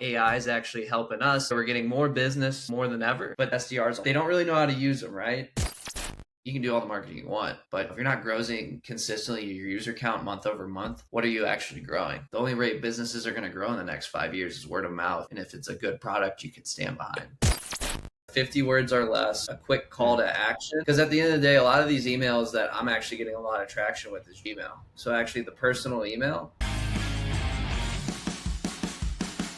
AI is actually helping us. So we're getting more business more than ever, but SDRs, they don't really know how to use them, right? You can do all the marketing you want, but if you're not growing consistently your user count month over month, what are you actually growing? The only way businesses are going to grow in the next 5 years is word of mouth. And if it's a good product, you can stand behind. 50 words or less, a quick call to action. Because at the end of the day, a lot of these emails that I'm actually getting a lot of traction with is Gmail. So actually the personal email.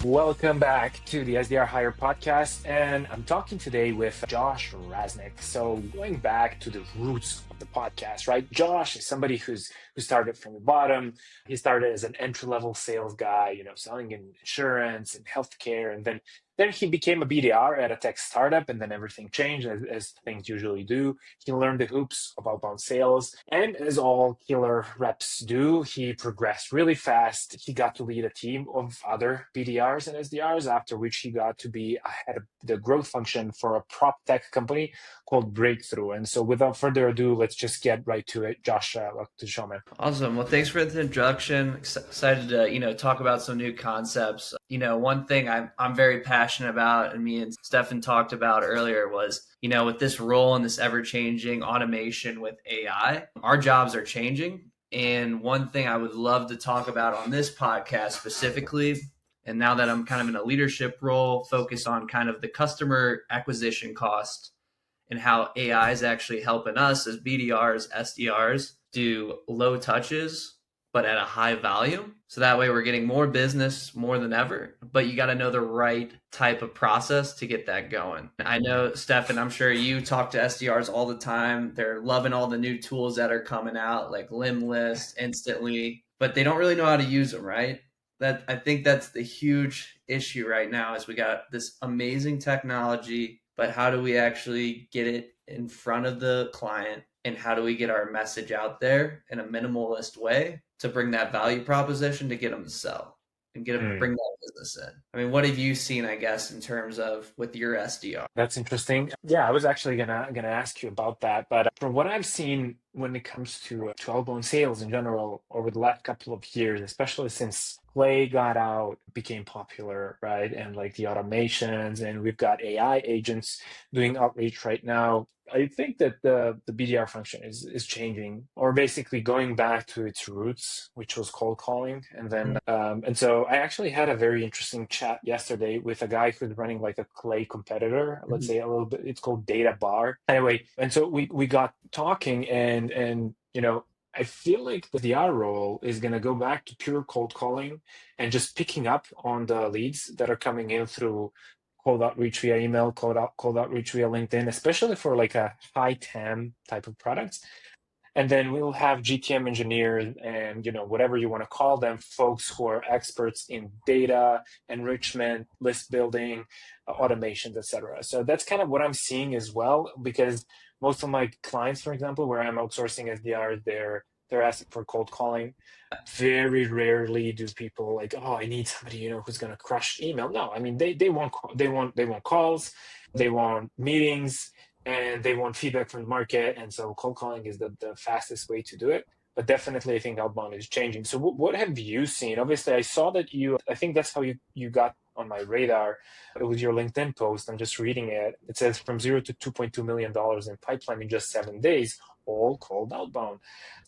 Welcome back to the SDR Hire podcast, and I'm talking today with Josh Rasnic. So going back to the roots of the podcast, right? Josh is somebody who started from the bottom. He started as an entry-level sales guy, selling in insurance and healthcare, and then he became a BDR at a tech startup, and then everything changed as things usually do. He learned the hoops of outbound sales, and as all killer reps do, he progressed really fast. He got to lead a team of other BDRs and SDRs, after which he got to be head of the growth function for a prop tech company called Breakthrough. And so without further ado, let's just get right to it. Josh, welcome to the show, man. Awesome. Well, thanks for the introduction. Excited to, talk about some new concepts. One thing I'm very passionate about, and me and Stefan talked about earlier, was, with this role and this ever-changing automation with AI, our jobs are changing. And one thing I would love to talk about on this podcast specifically, and now that I'm kind of in a leadership role, focus on kind of the customer acquisition cost and how AI is actually helping us as BDRs, SDRs do low touches, but at a high value. So that way we're getting more business more than ever, but you got to know the right type of process to get that going. I know, Stefan, I'm sure you talk to SDRs all the time. They're loving all the new tools that are coming out, like Limlist, Instantly, but they don't really know how to use them, right? I think that's the huge issue right now is we got this amazing technology, but how do we actually get it in front of the client, and how do we get our message out there in a minimalist way to bring that value proposition to get them to sell and bring that business in? I mean, what have you seen, I guess, in terms of with your SDR? That's interesting. Yeah, I was actually gonna ask you about that, but from what I've seen when it comes to outbound sales in general over the last couple of years, especially since Play got out, became popular, right? And like the automations, and we've got AI agents doing outreach right now. I think that the BDR function is changing, or basically going back to its roots, which was cold calling. And so I actually had a very interesting chat yesterday with a guy who's running like a Clay competitor, let's say a little bit. It's called Data Bar. Anyway, and so we got talking, and I feel like the DR role is going to go back to pure cold calling and just picking up on the leads that are coming in through cold outreach via email, cold outreach via LinkedIn, especially for like a high TAM type of products. And then we'll have GTM engineers and whatever you want to call them, folks who are experts in data enrichment, list building, automations, etc. So that's kind of what I'm seeing as well, because most of my clients, for example, where I'm outsourcing SDRs, they're asking for cold calling. Very rarely do people like, oh, I need somebody who's going to crush email. No, I mean they want calls, they want meetings, and they want feedback from the market. And so cold calling is the fastest way to do it. But definitely, I think outbound is changing. So what have you seen? Obviously, I saw that I think that's how you got on my radar. It was your LinkedIn post. I'm just reading it. It says from $0 to $2.2 million in pipeline in just 7 days, all cold outbound.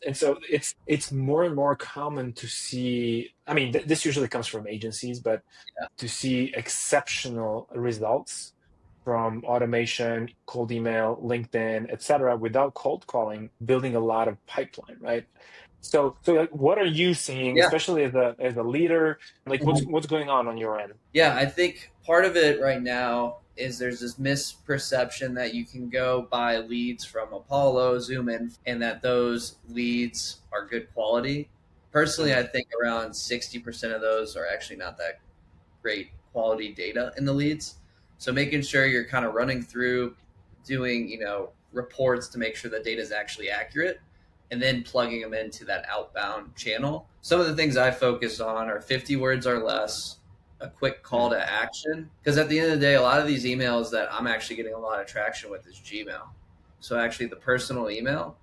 And so it's more and more common to see, I mean, this usually comes from agencies, but to see exceptional results from automation, cold email, LinkedIn, etc., without cold calling, building a lot of pipeline, right? So like, what are you seeing, Yeah. especially as a leader? Like, what's going on your end? Yeah, I think part of it right now is there's this misperception that you can go buy leads from Apollo, Zoom in, and that those leads are good quality. Personally, I think around 60% of those are actually not that great quality data in the leads. So making sure you're kind of running through, doing, reports to make sure the data is actually accurate, and then plugging them into that outbound channel. Some of the things I focus on are 50 words or less, a quick call to action. Because at the end of the day, a lot of these emails that I'm actually getting a lot of traction with is Gmail. So actually the personal email,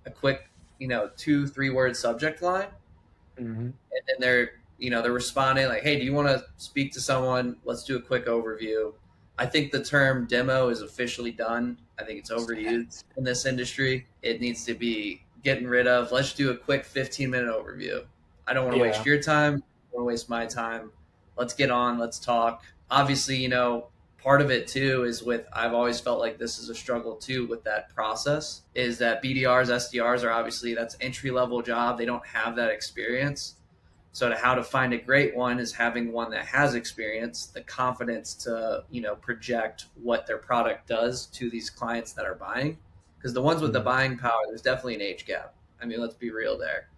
a quick, 2-3 word subject line, Mm-hmm. and then they're they're responding like, hey, do you want to speak to someone? Let's do a quick overview. I think the term demo is officially done. I think it's overused in this industry. It needs to be getting rid of. Let's do a quick 15-minute overview. I don't want to waste Yeah. your time. I don't want to waste my time. Let's get on. Let's talk. Obviously, part of it too is with, I've always felt like this is a struggle too with that process, is that BDRs, SDRs are obviously, that's entry level job. They don't have that experience. So how to find a great one is having one that has experience, the confidence to, project what their product does to these clients that are buying. Because the ones with the Mhm. buying power, there's definitely an age gap. I mean, let's be real there.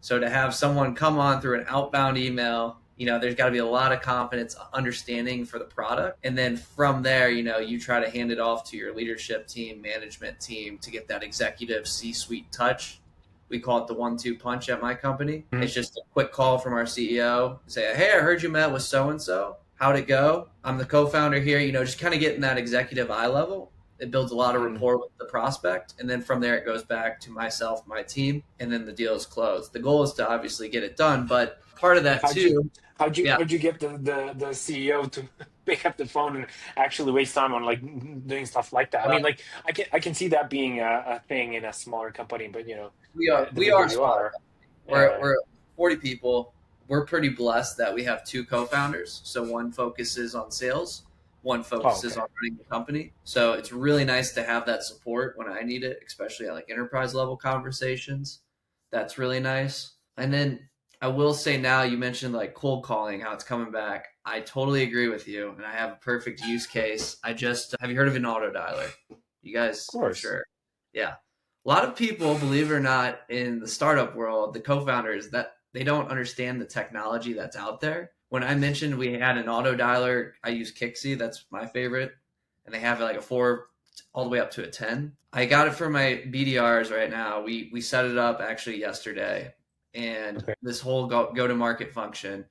So to have someone come on through an outbound email, there's got to be a lot of confidence, understanding for the product. And then from there, you try to hand it off to your leadership team, management team to get that executive C-suite touch. We call it the 1-2 punch at my company. Mhm. It's just a quick call from our CEO, say, hey, I heard you met with so-and-so. How'd it go? I'm the co-founder here, just kind of getting that executive eye level. It builds a lot of Mhm. rapport with the prospect, and then from there it goes back to myself, my team, and then the deal is closed. The goal is to obviously get it done, but part of that How'd you too. Yeah. how'd you get the CEO to pick up the phone and actually waste time on like doing stuff like that? I Well, mean, like I can see that being a thing in a smaller company, but we are the we bigger are you smaller. are, yeah. We're 40 people. We're pretty blessed that we have two co-founders. So one focuses on sales, one Oh, focuses okay. on running the company. So it's really nice to have that support when I need it, especially at like enterprise level conversations. That's really nice. And then I will say, now you mentioned like cold calling, how it's coming back. I totally agree with you, and I have a perfect use case. I just have you heard of an auto dialer? You Of guys, I'm course. sure. Yeah. A lot of people, believe it or not, in the startup world, the co-founders, that they don't understand the technology that's out there. When I mentioned we had an auto dialer, I use Kixie. That's my favorite, and they have like a 4 all the way up to a 10. I got it for my BDRs right now. We set it up actually yesterday, and Okay. this whole go to market function.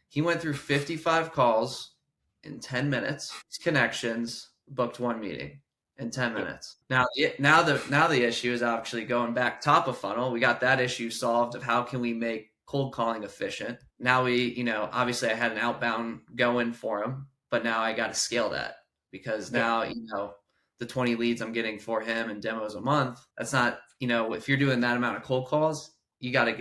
He went through 55 calls in 10 minutes, connections, booked one meeting in 10 Yep. minutes. Now the issue is actually going back top of funnel. We got that issue solved of how can we make cold calling efficient. Now obviously I had an outbound going for him, but now I got to scale that, because Yep. now, the 20 leads I'm getting for him and demos a month, that's not, if you're doing that amount of cold calls, you gotta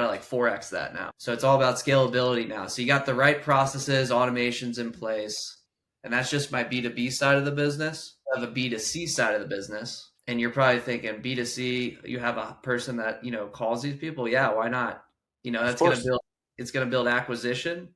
like 4x that now. So it's all about scalability now. So you got the right processes, automations in place, and that's just my B2B side of the business. I have a B2C side of the business, and you're probably thinking B2C, you have a person that, calls these people. Yeah, why not? Of That's course. going to build acquisition.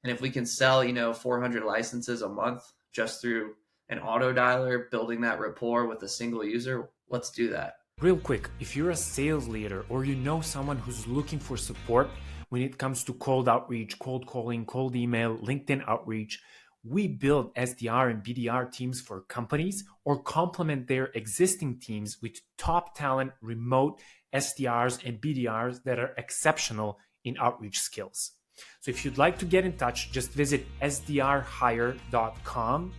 And if we can sell, 400 licenses a month just through an auto dialer, building that rapport with a single user, let's do that. Real quick, if you're a sales leader or you know someone who's looking for support when it comes to cold outreach, cold calling, cold email, LinkedIn outreach, we build SDR and BDR teams for companies or complement their existing teams with top talent, remote SDRs and BDRs that are exceptional in outreach skills. So if you'd like to get in touch, just visit sdrhire.com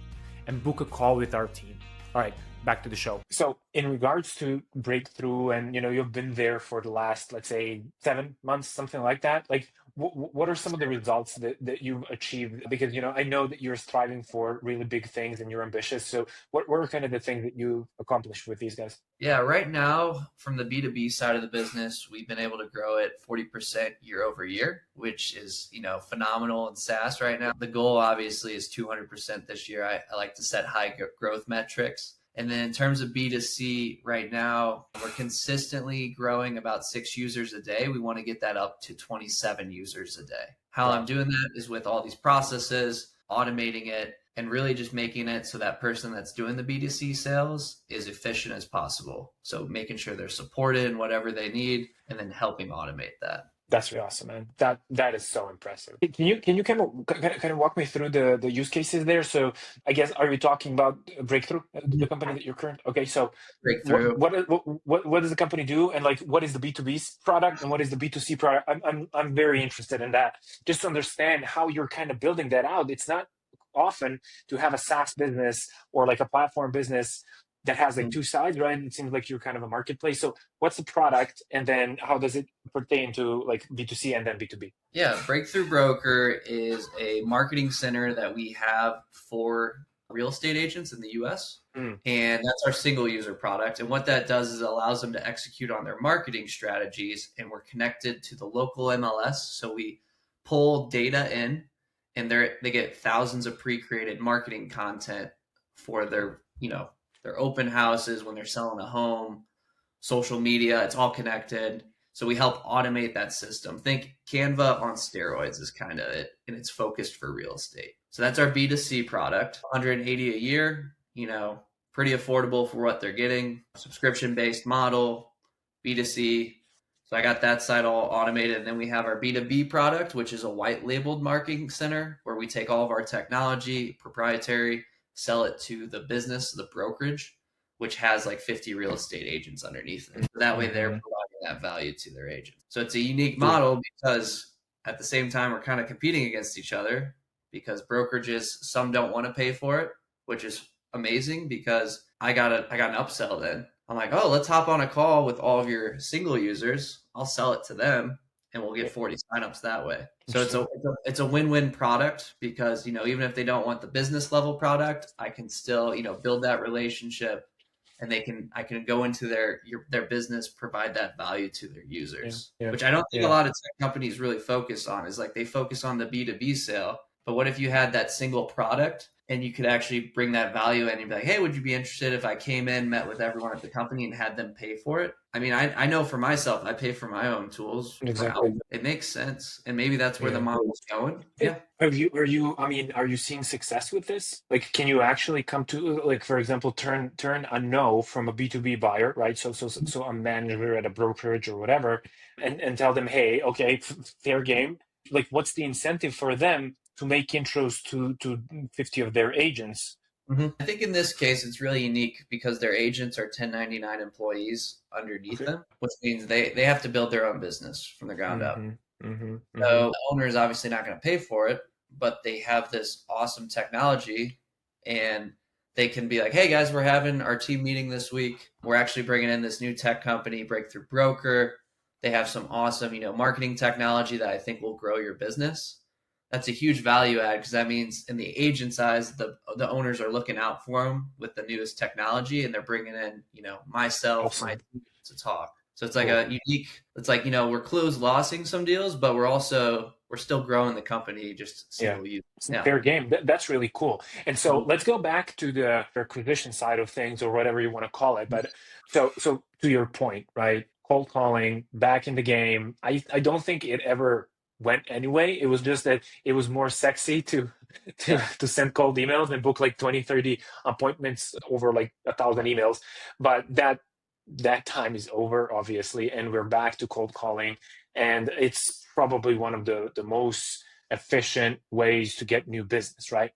and book a call with our team. All right, back to the show. So in regards to breakthrough, and you've been there for the last, let's say, 7 months, something like that. Like, what are some of the results that you've achieved? Because I know that you're striving for really big things and you're ambitious. So what are kind of the things that you've accomplished with these guys? Yeah, right now from the B2B side of the business, we've been able to grow it 40% year over year, which is, phenomenal in SaaS right now. The goal obviously is 200% this year. I like to set high growth metrics. And then in terms of B2C right now, we're consistently growing about 6 users a day. We want to get that up to 27 users a day. How I'm Wow. doing that is with all these processes, automating it, and really just making it so that person that's doing the B2C sales is efficient as possible. So making sure they're supported in whatever they need, and then helping automate that. That's really awesome, man. That is so impressive. Can you kind of walk me through the use cases there? So I guess, are we talking about Breakthrough, the company that you're current? Okay, so Breakthrough. what does the company do, and like what is the B2B product and what is the B2C product? I'm very interested in that, just to understand how you're kind of building that out. It's not often to have a SaaS business or like a platform business that has like two sides, right? It seems like you're kind of a marketplace. So what's the product, and then how does it pertain to like B2C and then B2B? Yeah, Breakthrough Broker is a marketing center that we have for real estate agents in the US. And that's our single user product. And what that does is it allows them to execute on their marketing strategies. And we're connected to the local MLS. So we pull data in, and they get thousands of pre-created marketing content for their, their open houses, when they're selling a home, social media. It's all connected. So we help automate that system. Think Canva on steroids is kind of it, and it's focused for real estate. So that's our B2C product, 180 a year, pretty affordable for what they're getting, subscription-based model, B2C. So I got that side all automated. And then we have our B2B product, which is a white labeled marketing center where we take all of our technology, proprietary, sell it to the business, the brokerage, which has like 50 real estate agents underneath it. So that way they're providing that value to their agents. So it's a unique model because at the same time, we're kind of competing against each other because brokerages, some don't want to pay for it, which is amazing because I got an upsell then. I'm like, oh, let's hop on a call with all of your single users. I'll sell it to them and we'll get 40 signups that way. So it's a win-win product because, even if they don't want the business level product, I can still, build that relationship, and I can go into their business, provide that value to their users, which I don't think a lot of tech companies really focus on. Is like they focus on the B2B sale, but what if you had that single product and you could actually bring that value in and be like, hey, would you be interested if I came in, met with everyone at the company and had them pay for it? I mean, I know for myself, I pay for my own tools. Exactly. It makes sense. And maybe that's where the model's going. Yeah. Are you seeing success with this? Like, can you actually come to, like, for example, turn a no from a B2B buyer, right? So a manager at a brokerage or whatever, and tell them, hey, okay, fair game. Like, what's the incentive for them to make intros to 50 of their agents? I think in this case, it's really unique because their agents are 1099 employees underneath them, which means they have to build their own business from the ground up. So the owner is obviously not going to pay for it, but they have this awesome technology, and they can be like, hey guys, we're having our team meeting this week. We're actually bringing in this new tech company, Breakthrough Broker. They have some awesome, marketing technology that I think will grow your business. That's a huge value add because that means in the agent size, the owners are looking out for them with the newest technology, and they're bringing in, myself, my team to talk. So it's like a unique. It's like we're losing some deals, but we're still growing the company. Just single use. Fair game. That's really cool. And so let's go back to the acquisition side of things, or whatever you want to call it. But so to your point, right? Cold calling back in the game. I don't think it ever went anyway. It was just that it was more sexy to send cold emails and book like 20-30 appointments over like 1,000 emails. But that time is over, obviously, and we're back to cold calling, and it's probably one of the most efficient ways to get new business, right?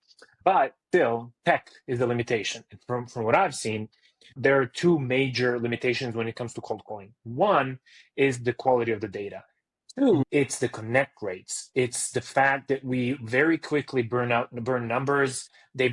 But still, tech is the limitation. From what I've seen, there are two major limitations when it comes to cold calling. One is the quality of the data. Two, it's the connect rates. It's the fact that we very quickly burn numbers. They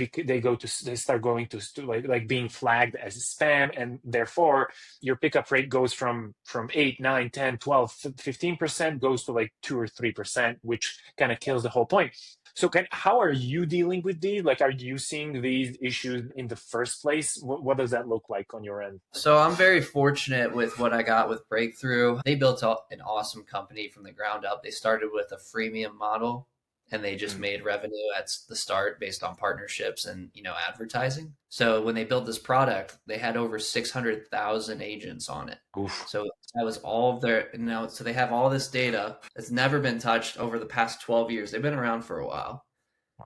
start going to like being flagged as spam, and therefore your pickup rate goes from 8, 9, 10, 12, 15% goes to like 2 or 3%, which kind of kills the whole point. So how are you dealing with these? Like, are you seeing these issues in the first place? What does that look like on your end? So I'm very fortunate with what I got with Breakthrough. They built an awesome company from the ground up. They started with a freemium model, and they just made revenue at the start based on partnerships and advertising. So when they built this product, they had over 600,000 agents on it. Oof. So that was all of their so they have all this data that's never been touched over the past 12 years. They've been around for a while.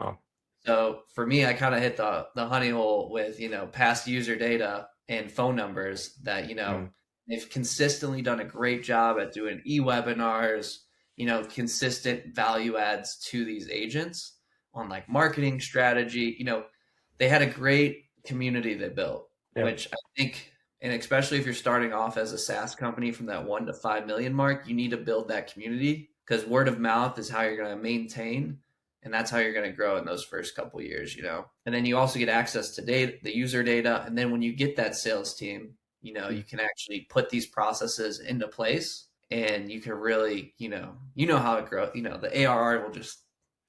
Wow. So for me, I kind of hit the honey hole with past user data and phone numbers that they've consistently done a great job at doing e-webinars, consistent value adds to these agents on like marketing strategy. They had a great community they built, which I think, and especially if you're starting off as a SaaS company from that 1 to 5 million mark, you need to build that community because word of mouth is how you're going to maintain And that's how you're going to grow in those first couple years, And then you also get access to data, the user data. And then when you get that sales team, you can actually put these processes into place, and you can really, how it grows. The ARR will just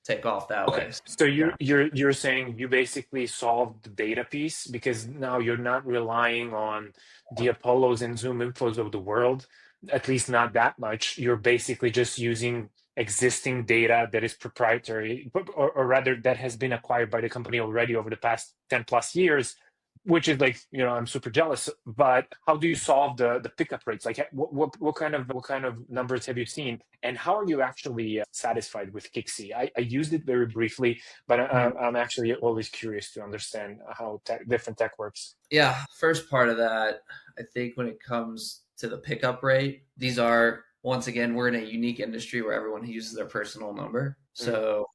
take off that way. So you're saying you basically solved the data piece, because now you're not relying on the Apollos and Zoom infos of the world, at least not that much. You're basically just using existing data that is proprietary, or rather that has been acquired by the company already over the past 10 plus years, which is like, I'm super jealous. But how do you solve the pickup rates? Like what kind of numbers have you seen, and how are you actually satisfied with Kixi? I used it very briefly, but I'm actually always curious to understand how different tech works. Yeah, first part of that, I think when it comes to the pickup rate, these are, once again, we're in a unique industry where everyone uses their personal number. So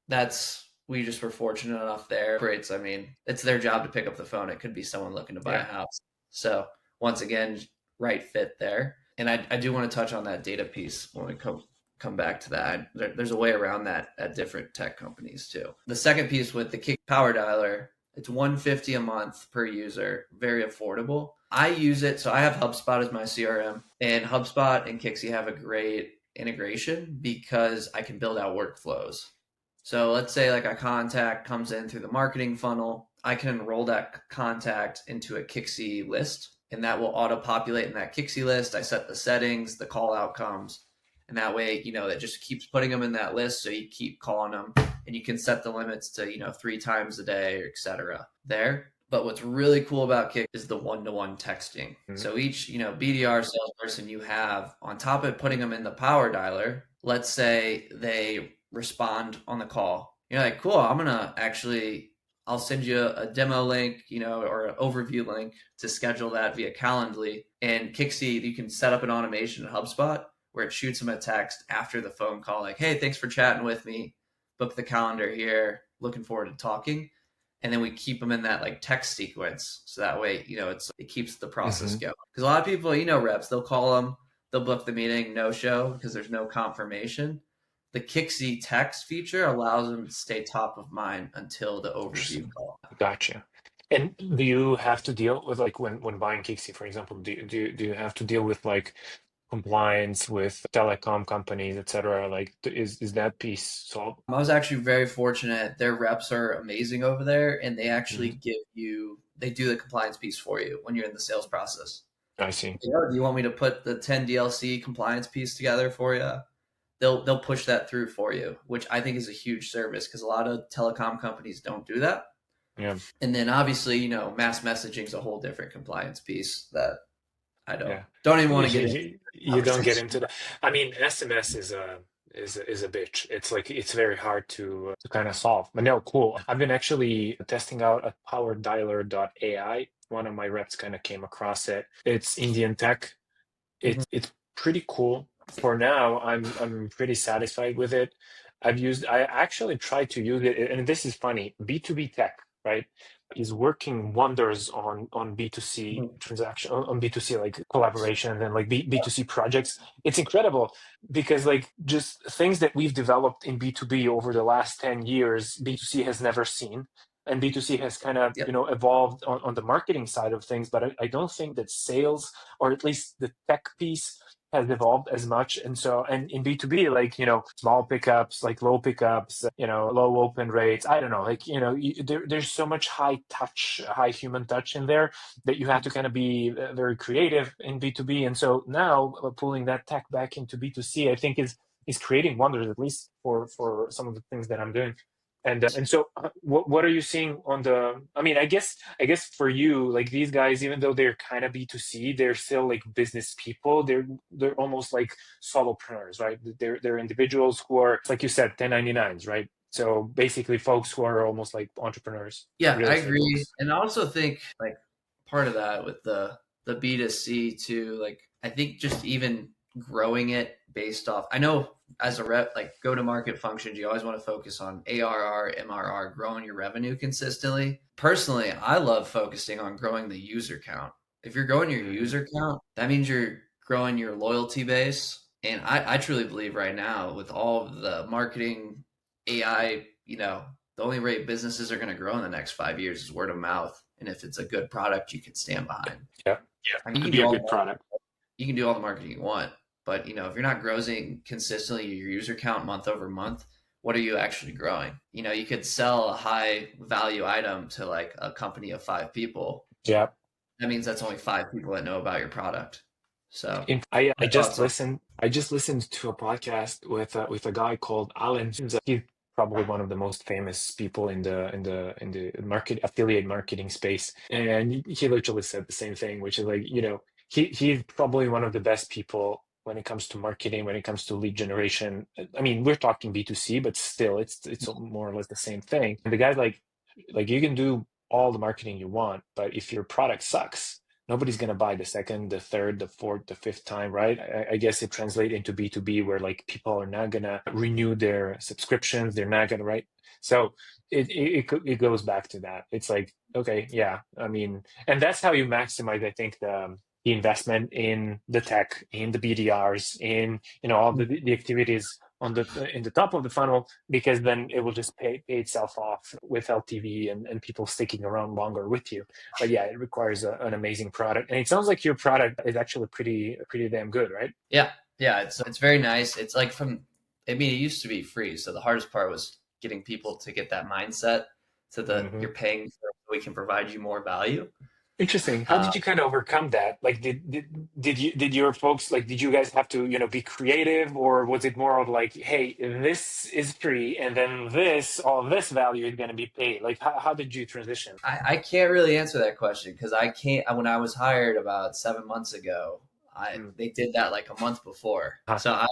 we just were fortunate enough there. Rates, I mean, it's their job to pick up the phone. It could be someone looking to buy a house. So once again, right fit there. And I do want to touch on that data piece when we come back to that. There's a way around that at different tech companies too. The second piece with the Kick Power Dialer, it's $150 a month per user, very affordable. I use it, so I have HubSpot as my CRM, and HubSpot and Kixi have a great integration because I can build out workflows. So let's say like a contact comes in through the marketing funnel, I can enroll that contact into a Kixi list, and that will auto-populate in that Kixi list. I set the settings, the call outcomes, and that way, that just keeps putting them in that list. So you keep calling them, and you can set the limits to, 3 times a day, or et cetera there. But what's really cool about Kick is the one-to-one texting. So each, BDR salesperson you have, on top of putting them in the power dialer, let's say they respond on the call. You're like, cool, I'll send you a demo link, or an overview link to schedule that via Calendly. And Kixi, you can set up an automation in HubSpot where it shoots them a text after the phone call, like, hey, thanks for chatting with me. Book the calendar here. Looking forward to talking. And then we keep them in that like text sequence. So that way, it keeps the process going. Because a lot of people, reps, they'll call them, they'll book the meeting, no show because there's no confirmation. The Kixi text feature allows them to stay top of mind until the overview call. Gotcha. And do you have to deal with, like, when buying Kixi, for example, do you have to deal with like compliance with telecom companies, etc.? Like, is that piece solved? I was actually very fortunate. Their reps are amazing over there, and they actually they do the compliance piece for you when you're in the sales process. I see. Do you want me to put the 10 DLC compliance piece together for you? They'll push that through for you, which I think is a huge service because a lot of telecom companies don't do that. Yeah. And then obviously, mass messaging is a whole different compliance piece that I don't even want to get into. You don't get into that. I mean, SMS is a bitch. It's like, it's very hard to kind of solve. But no, cool. I've been actually testing out a powerdialer.ai. One of my reps kind of came across it. It's Indian tech. It's pretty cool. For now, I'm pretty satisfied with it. I actually tried to use it, and this is funny. B2B tech, right, is working wonders on B2C transaction, on B2C like collaboration and like B2C projects. It's incredible because like just things that we've developed in B2B over the last 10 years, B2C has never seen. And B2C has kind of, evolved on the marketing side of things, but I don't think that sales, or at least the tech piece, has evolved as much. And so, and in B2B, like, small pickups, like low pickups, low open rates. I don't know, like, there's so much high human touch in there that you have to kind of be very creative in B2B. And so now pulling that tech back into B2C, I think is creating wonders, at least for some of the things that I'm doing. And so what are you seeing on the, I mean, I guess for you, like these guys, even though they're kind of B2C, they're still like business people. They're almost like solopreneurs, right? They're individuals who are, like you said, 1099s, right? So basically folks who are almost like entrepreneurs. Yeah, I agree. Folks. And I also think like part of that with the B2C too, like I think just even growing it based off, I know as a rep, like go-to-market functions, you always want to focus on ARR, MRR, growing your revenue consistently. Personally, I love focusing on growing the user count. If you're growing your user count, that means you're growing your loyalty base. And I truly believe right now with all of the marketing AI the only way businesses are going to grow in the next 5 years is word of mouth. And if it's a good product, you can stand behind. Yeah. I mean, Could be a good product. You can do all the marketing you want, but if you're not growing consistently your user count month over month, what are you actually growing? You could sell a high value item to like a company of 5 people. Yeah. That means that's only 5 people that know about your product. So I my just thoughts on listened. I just listened to a podcast with a guy called Alan. He's probably one of the most famous people in the market affiliate marketing space, and he literally said the same thing, which is like, he's probably one of the best people when it comes to marketing, when it comes to lead generation. I mean, we're talking B2C, but still, it's more or less the same thing. And the guy's like you can do all the marketing you want, but if your product sucks, nobody's going to buy the second, the third, the fourth, the fifth time, right? I guess it translates into B2B, where like people are not going to renew their subscriptions. They're not going to, right? So it goes back to that. It's like, okay, yeah, I mean, and that's how you maximize, I think, the investment in the tech, in the BDRs, in all the activities in the top of the funnel, because then it will just pay itself off with LTV and people sticking around longer with you. But yeah, it requires an amazing product, and it sounds like your product is actually pretty damn good, right? Yeah, it's very nice. It's like it used to be free, so the hardest part was getting people to get that mindset so that you're paying so we can provide you more value. Interesting. How did you kind of overcome that? Like, did your folks, like, did you guys have to, be creative, or was it more of like, hey, this is free, and then all of this value is going to be paid? Like, how did you transition? I can't really answer that question because I can't. When I was hired about 7 months ago, they did that like a month before, so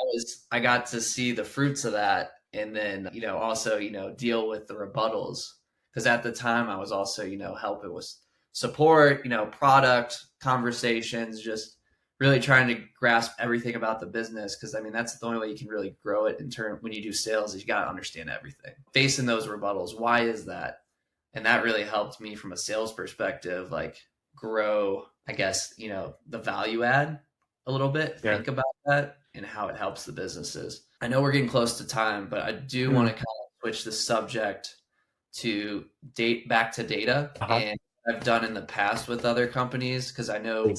I got to see the fruits of that, and then also deal with the rebuttals, because at the time I was also helping with support, product conversations, just really trying to grasp everything about the business. Because I mean, that's the only way you can really grow it when you do sales, is you got to understand everything. Facing those rebuttals, why is that? And that really helped me from a sales perspective, like grow, I guess, the value add a little bit, think about that and how it helps the businesses. I know we're getting close to time, but I do want to kind of switch the subject to back to data. And I've done in the past with other companies, because I know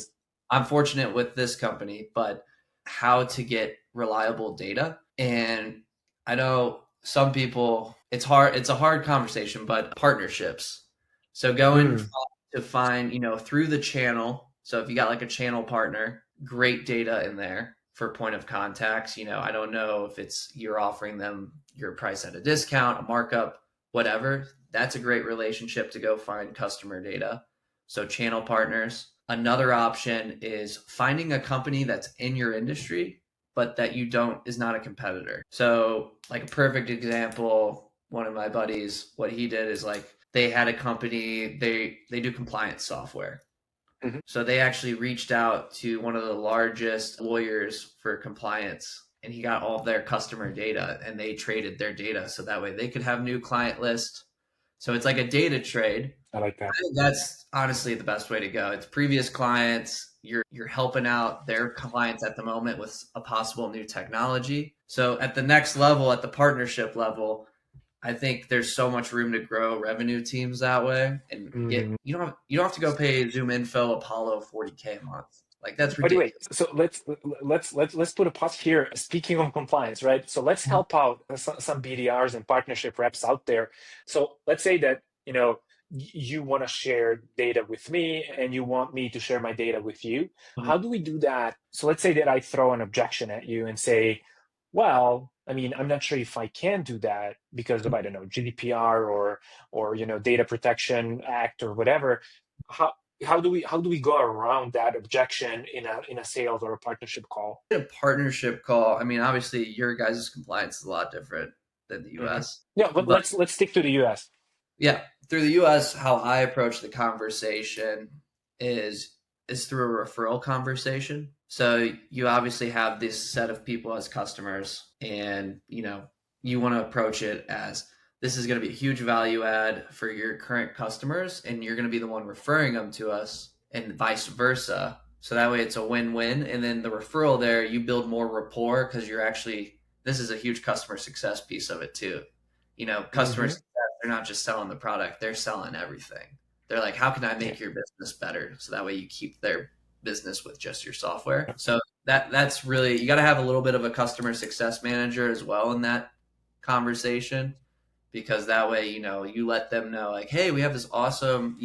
I'm fortunate with this company, but how to get reliable data. And I know some people, it's a hard conversation, but partnerships. So going to find, through the channel. So if you got like a channel partner, great data in there for point of contacts. I don't know if you're offering them your price at a discount, a markup, whatever. That's a great relationship to go find customer data. So channel partners. Another option is finding a company that's in your industry, but that is not a competitor. So like a perfect example, one of my buddies, what he did is like, they had a company, they do compliance software. So they actually reached out to one of the largest lawyers for compliance, and he got all of their customer data, and they traded their data so that way they could have new client list. So it's like a data trade. I like that. I think that's honestly the best way to go. It's previous clients. You're helping out their clients at the moment with a possible new technology. So at the next level, at the partnership level, I think there's so much room to grow revenue teams that way, and you don't have to go pay Zoom Info Apollo $40K a month. Like, that's ridiculous. So let's put a pause here. Speaking of compliance, right? So let's help out some BDRs and partnership reps out there. So let's say that you want to share data with me, and you want me to share my data with you. How do we do that? So let's say that I throw an objection at you and say, well, I mean, I'm not sure if I can do that because of, I don't know, GDPR or Data Protection Act or whatever. How do we go around that objection in a sales or a partnership call? In a partnership call, I mean, obviously your guys' compliance is a lot different than the US. Yeah, but let's stick to the US. Yeah, through the US, how I approach the conversation is through a referral conversation. So you obviously have this set of people as customers, and you want to approach it as, this is going to be a huge value add for your current customers, and you're going to be the one referring them to us, and vice versa. So that way it's a win-win. And then the referral there, you build more rapport, because this is a huge customer success piece of it too. Customer Hmm. success, they're not just selling the product, they're selling everything. They're like, how can I Yeah. make your business better? So that way you keep their business with just your software. So that's really, you got to have a little bit of a customer success manager as well in that conversation, because that way, you let them know like, hey, we have this awesome,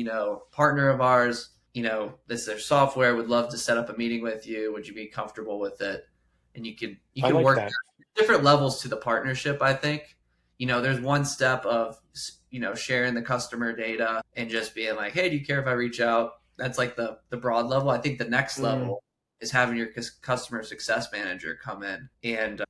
partner of ours, this is their software, would love to set up a meeting with you. Would you be comfortable with it? And you I can like work that. different levels to the partnership, I think. There's one step of, sharing the customer data and just being like, hey, do you care if I reach out? That's like the broad level. I think the next Mm, level is having your customer success manager come in and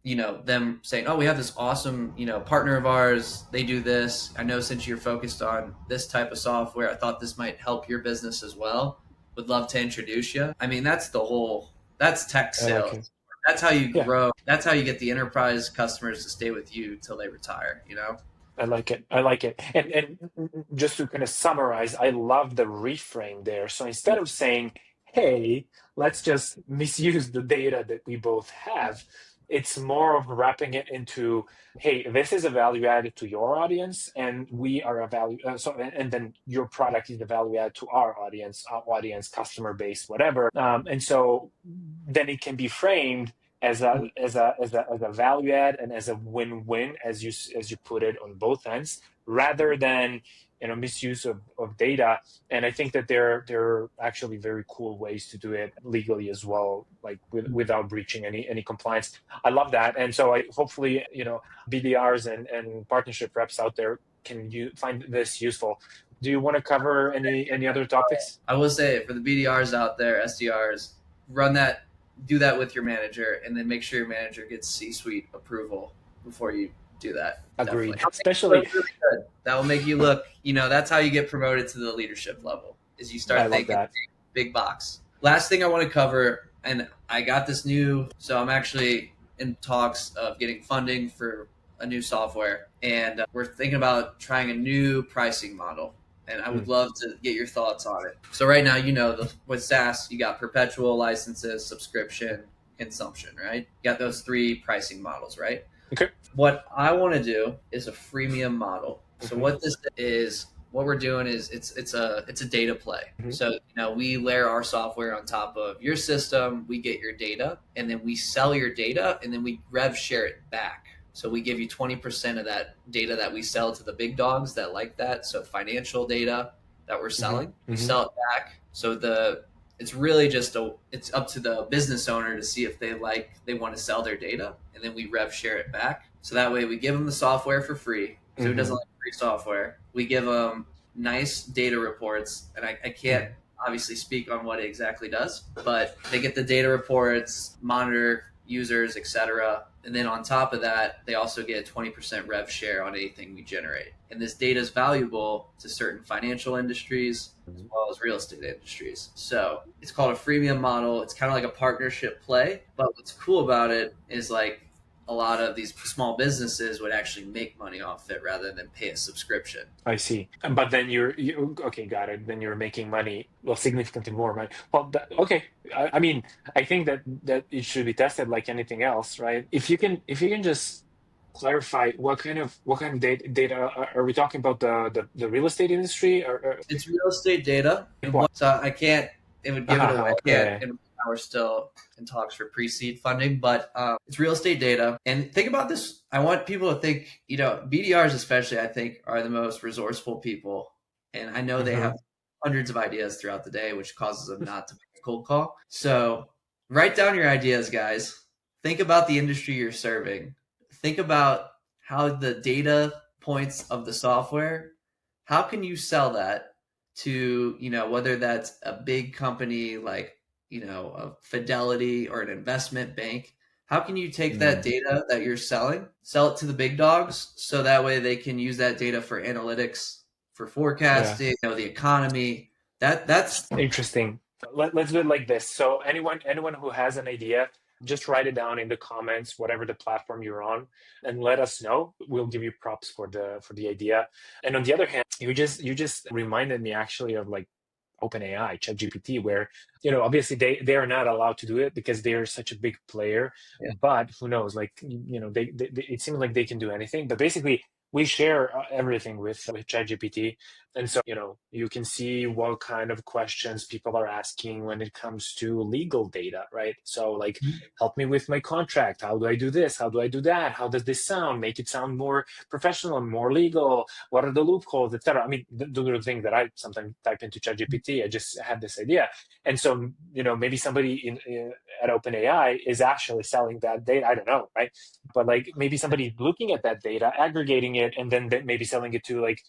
them saying, oh, we have this awesome partner of ours, they do this. I know since you're focused on this type of software, I thought this might help your business as well. Would love to introduce you. I mean, that's tech I like sales. it. That's how you Yeah. grow. That's how you get the enterprise customers to stay with you till they retire. I like it. I like it. And just to kind of summarize, I love the reframe there. So instead of saying, hey, let's just misuse the data that we both have, it's more of wrapping it into, hey, this is a value added to your audience, and we are a value. And then your product is a value add to our audience, customer base, whatever. And so then it can be framed as a value add and as a win-win, as you put it, on both ends, rather than misuse of data. And I think that there are actually very cool ways to do it legally as well, like without breaching any compliance. I love that. And so I hopefully BDRs and partnership reps out there can you find this useful. Do you want to cover any other topics? I will say for the BDRs out there, SDRs, run that, do that with your manager, and then make sure your manager gets C-suite approval before you do that. Agreed. Definitely, that'll make you Especially, look really good. That will make you look. That's how you get promoted to the leadership level. Is you I start love thinking that. big box. Last thing I want to cover, and I got this new. So I'm actually in talks of getting funding for a new software, and we're thinking about trying a new pricing model, and I would Mm, love to get your thoughts on it. So right now, with SaaS, you got perpetual licenses, subscription, consumption, right? You got those three pricing models, right? okay. What I want to do is a freemium model. So Hmm. what we're doing is it's a data play. Hmm. So we layer our software on top of your system, we get your data, and then we sell your data, and then we rev share it back. So we give you 20% of that data that we sell to the big dogs that like that. So financial data that we're Hmm. selling, we Hmm. sell it back. So it's really it's up to the business owner to see if they want to sell their data, and then we rev share it back. So that way we give them the software for free. So who doesn't Hmm. like free software? We give them nice data reports, and I can't Hmm. obviously speak on what it exactly does, but they get the data reports, monitor users, etc. And then on top of that, they also get a 20% rev share on anything we generate. And this data is valuable to certain financial industries as well as real estate industries. So it's called a freemium model. It's kind of like a partnership play. But what's cool about it is like a lot of these small businesses would actually make money off it rather than pay a subscription. I see. But then you okay, got it. Then you're making money, well, significantly more money. Well, okay. I mean, I think that it should be tested like anything else, right? If you can just clarify what kind of data are we talking about, the real estate industry, or It's real estate data, like and what? so I can't. It would give it away. I can't. Okay. And we're still in talks for pre-seed funding, but it's real estate data. And think about this. I want people to think. BDRs especially, I think, are the most resourceful people, and I know they Hmm. have hundreds of ideas throughout the day, which causes them not to make a cold call. So write down your ideas, guys. Think about the industry you're serving. Think about how the data points of the software, how can you sell that to, whether that's a big company like, a Fidelity or an investment bank? How can you take that Mm. data that you're selling, sell it to the big dogs so that way they can use that data for analytics, for Yeah. forecasting, the economy. That's Interesting. Let's do it like this. So anyone who has an idea, just write it down in the comments, whatever the platform you're on, and let us know. We'll give you props for the idea. And on the other hand, you just reminded me actually of like OpenAI, ChatGPT, where obviously they are not allowed to do it because they're such a big player. yeah. But who knows? Like it seems like they can do anything. But basically, we share everything with ChatGPT. And so, you can see what kind of questions people are asking when it comes to legal data, right? So like, help me with my contract. How do I do this? How do I do that? How does this sound? Make it sound more professional, more legal. What are the loopholes, etc.? I mean, those are the things that I sometimes type into ChatGPT. I just had this idea. And so, maybe somebody at OpenAI is actually selling that data. I don't know, right? But like maybe somebody looking at that data, aggregating it, and then maybe selling it to like,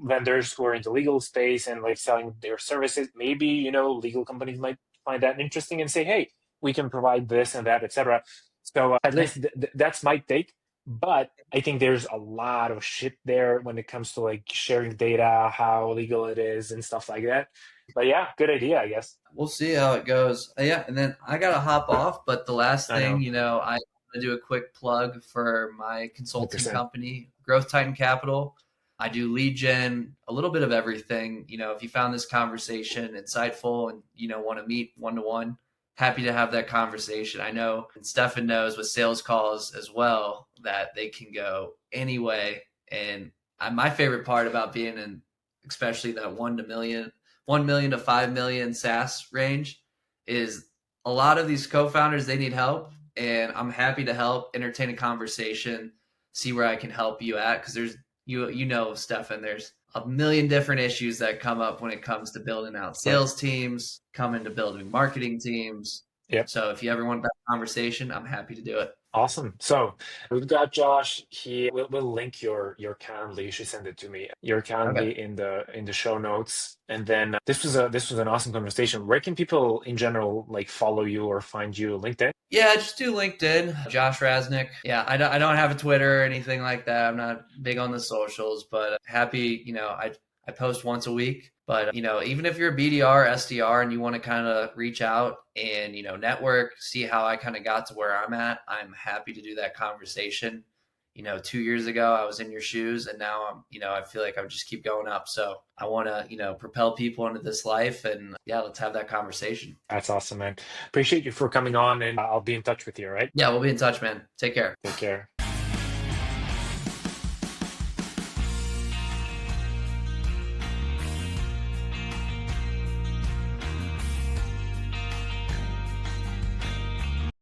vendors who are in the legal space and like selling their services. Maybe, legal companies might find that interesting and say, hey, we can provide this and that, etc. So at least that's my take. But I think there's a lot of shit there when it comes to like sharing data, how legal it is and stuff like that. But yeah, good idea, I guess. We'll see how it goes. Yeah, and then I gotta hop off. But the last I know, thing, I want to do a quick plug for my consulting 100%. company, Growth Titan Capital. I do lead gen, a little bit of everything. If you found this conversation insightful and want to meet one to one, happy to have that conversation. I know, and Stefan knows with sales calls as well that they can go any way. And my favorite part about being in, especially that 1 million to 5 million SaaS range, is a lot of these co-founders, they need help, and I'm happy to help entertain a conversation, see where I can help you at. Cause there's, Stefan, there's a million different issues that come up when it comes to building out sales teams, coming to building marketing teams. Yep. So if you ever want that conversation, I'm happy to do it. Awesome. So we've got Josh. He will link your Calendly. You should send it to me. Your Calendly in the show notes. And then this was an awesome conversation. Where can people in general like follow you or find you? LinkedIn? Yeah, just do LinkedIn, Josh Rasnic. Yeah, I don't have a Twitter or anything like that. I'm not big on the socials, but happy, I post once a week. But, even if you're a BDR, SDR, and you want to kind of reach out and, network, see how I kind of got to where I'm at, I'm happy to do that conversation. 2 years ago, I was in your shoes, and now I feel like I would just keep going up. So I want to, propel people into this life, and yeah, let's have that conversation. That's awesome, man. Appreciate you for coming on, and I'll be in touch with you, all right? Yeah, we'll be in touch, man. Take care. Take care.